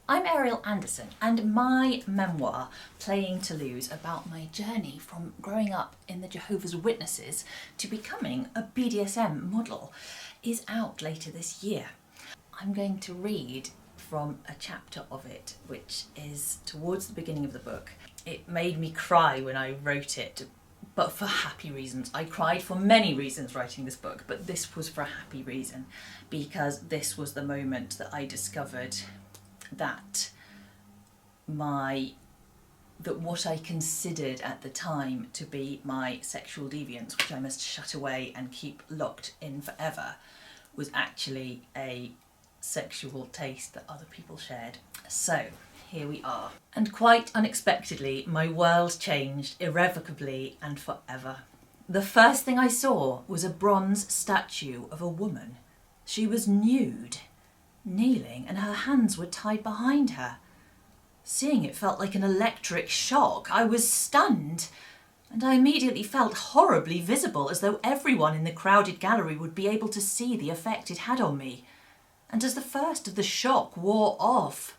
I'm Ariel Anderson, and my memoir, Playing to Lose, about my journey from growing up in the Jehovah's Witnesses to becoming a BDSM model, is out later this year. I'm going to read from a chapter of it, which is towards the beginning of the book. It made me cry when I wrote it, but for happy reasons. I cried for many reasons writing this book, but this was for a happy reason, because this was the moment that I discovered that what I considered at the time to be my sexual deviance, which I must shut away and keep locked in forever, was actually a sexual taste that other people shared. So here we are. And quite unexpectedly, my world changed irrevocably and forever. The first thing I saw was a bronze statue of a woman. She was nude, kneeling, and her hands were tied behind her. Seeing it felt like an electric shock. I was stunned, and I immediately felt horribly visible, as though everyone in the crowded gallery would be able to see the effect it had on me. And as the first of the shock wore off,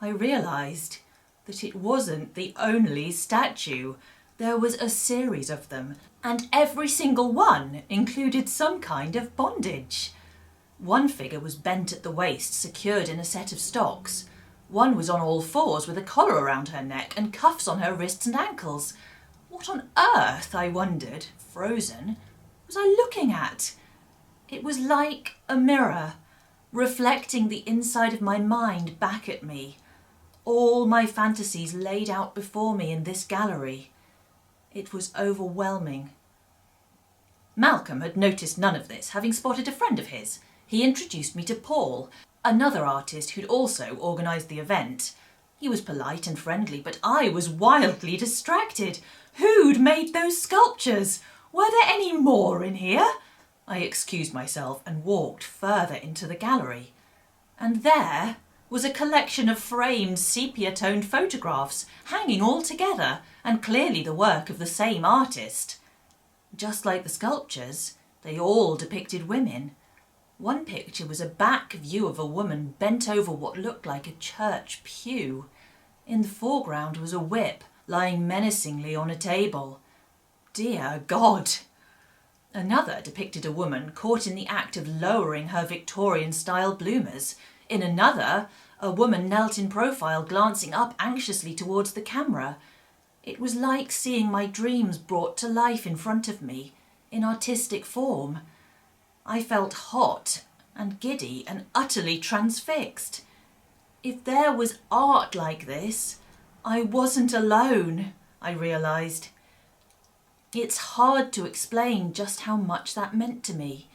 I realised that it wasn't the only statue. There was a series of them, and every single one included some kind of bondage. One figure was bent at the waist, secured in a set of stocks. One was on all fours with a collar around her neck and cuffs on her wrists and ankles. What on earth, I wondered, frozen, was I looking at? It was like a mirror, reflecting the inside of my mind back at me. All my fantasies laid out before me in this gallery. It was overwhelming. Malcolm had noticed none of this, having spotted a friend of his. He introduced me to Paul, another artist who'd also organised the event. He was polite and friendly, but I was wildly distracted. Who'd made those sculptures? Were there any more in here? I excused myself and walked further into the gallery. And there was a collection of framed sepia-toned photographs, hanging all together, and clearly the work of the same artist. Just like the sculptures, they all depicted women. One picture was a back view of a woman bent over what looked like a church pew. In the foreground was a whip lying menacingly on a table. Dear God! Another depicted a woman caught in the act of lowering her Victorian-style bloomers. In another, a woman knelt in profile, glancing up anxiously towards the camera. It was like seeing my dreams brought to life in front of me, in artistic form. I felt hot and giddy and utterly transfixed. If there was art like this, I wasn't alone, I realised. It's hard to explain just how much that meant to me.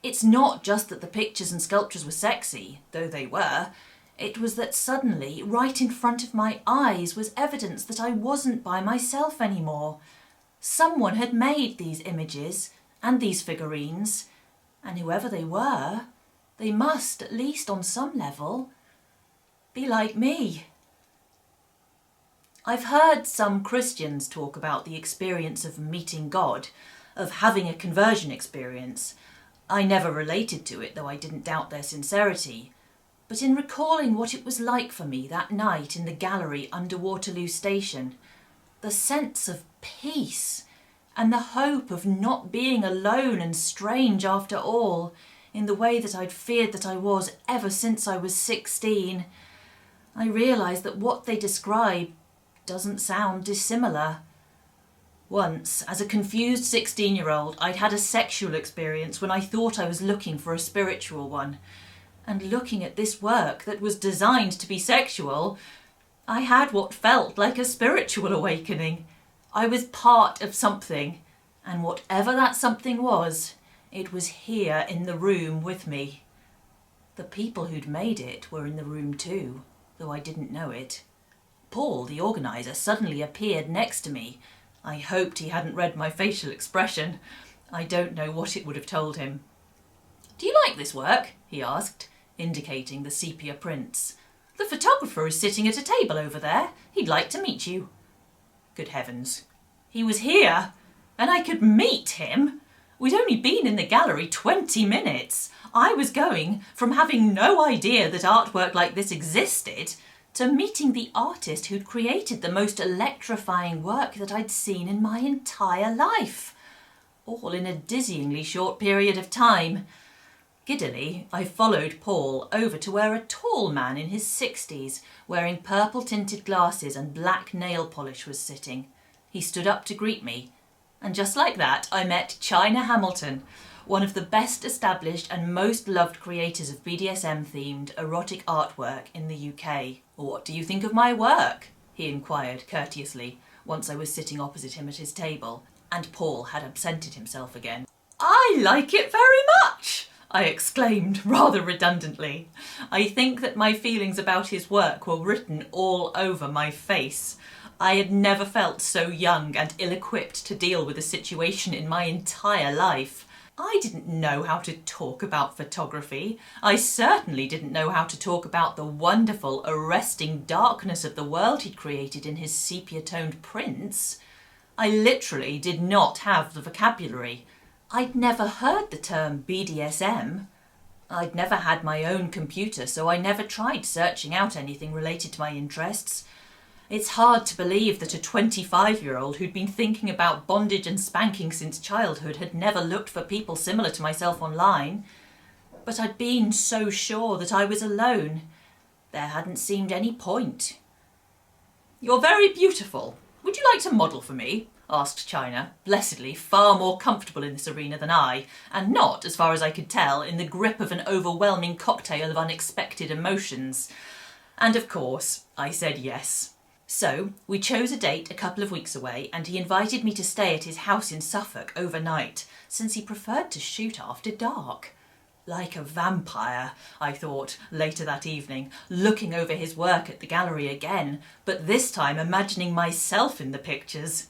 It's not just that the pictures and sculptures were sexy, though they were. It was that suddenly, right in front of my eyes, was evidence that I wasn't by myself anymore. Someone had made these images and these figurines, and whoever they were, they must, at least on some level, be like me. I've heard some Christians talk about the experience of meeting God, of having a conversion experience. I never related to it, though I didn't doubt their sincerity. But in recalling what it was like for me that night in the gallery under Waterloo Station, the sense of peace and the hope of not being alone and strange after all, in the way that I'd feared that I was ever since I was 16, I realised that what they describe doesn't sound dissimilar. Once, as a confused 16-year-old, I'd had a sexual experience when I thought I was looking for a spiritual one. And looking at this work that was designed to be sexual, I had what felt like a spiritual awakening. I was part of something, and whatever that something was, it was here in the room with me. The people who'd made it were in the room too, though I didn't know it. Paul, the organiser, suddenly appeared next to me. I hoped he hadn't read my facial expression. I don't know what it would have told him. "Do you like this work?" he asked, indicating the sepia prints. "The photographer is sitting at a table over there. He'd like to meet you." Good heavens. He was here, and I could meet him. We'd only been in the gallery 20 minutes. I was going from having no idea that artwork like this existed to meeting the artist who'd created the most electrifying work that I'd seen in my entire life, all in a dizzyingly short period of time. Giddily, I followed Paul over to where a tall man in his 60s, wearing purple-tinted glasses and black nail polish, was sitting. He stood up to greet me, and just like that I met China Hamilton, one of the best established and most loved creators of BDSM-themed erotic artwork in the UK. "What do you think of my work?" he inquired courteously, once I was sitting opposite him at his table, and Paul had absented himself again. "I like it very much!" I exclaimed, rather redundantly. I think that my feelings about his work were written all over my face. I had never felt so young and ill-equipped to deal with a situation in my entire life. I didn't know how to talk about photography. I certainly didn't know how to talk about the wonderful, arresting darkness of the world he'd created in his sepia-toned prints. I literally did not have the vocabulary. I'd never heard the term BDSM. I'd never had my own computer, so I never tried searching out anything related to my interests. It's hard to believe that a 25-year-old who'd been thinking about bondage and spanking since childhood had never looked for people similar to myself online. But I'd been so sure that I was alone. There hadn't seemed any point. "You're very beautiful. Would you like to model for me?" asked China, blessedly far more comfortable in this arena than I, and not, as far as I could tell, in the grip of an overwhelming cocktail of unexpected emotions. And of course, I said yes. So we chose a date a couple of weeks away, and he invited me to stay at his house in Suffolk overnight, since he preferred to shoot after dark. Like a vampire, I thought, later that evening, looking over his work at the gallery again, but this time imagining myself in the pictures.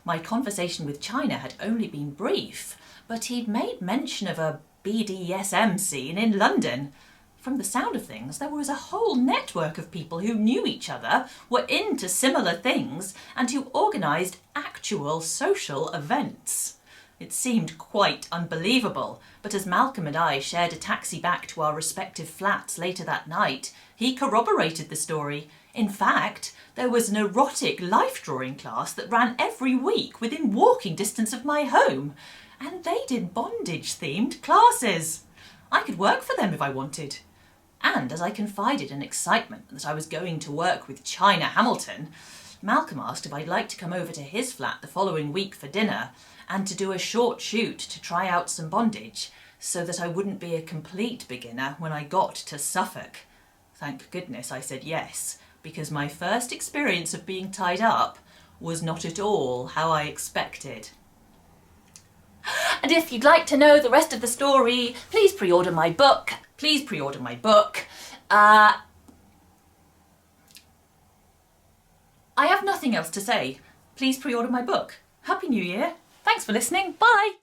My conversation with China had only been brief, but he'd made mention of a BDSM scene in London. From the sound of things, there was a whole network of people who knew each other, were into similar things, and who organised actual social events. It seemed quite unbelievable, but as Malcolm and I shared a taxi back to our respective flats later that night, he corroborated the story. In fact, there was an erotic life-drawing class that ran every week within walking distance of my home, and they did bondage-themed classes. I could work for them if I wanted. And as I confided in excitement that I was going to work with China Hamilton, Malcolm asked if I'd like to come over to his flat the following week for dinner and to do a short shoot to try out some bondage so that I wouldn't be a complete beginner when I got to Suffolk. Thank goodness I said yes, because my first experience of being tied up was not at all how I expected. And if you'd like to know the rest of the story, please pre-order my book. Please pre-order my book. I have nothing else to say. Please pre-order my book. Happy New Year. Thanks for listening. Bye.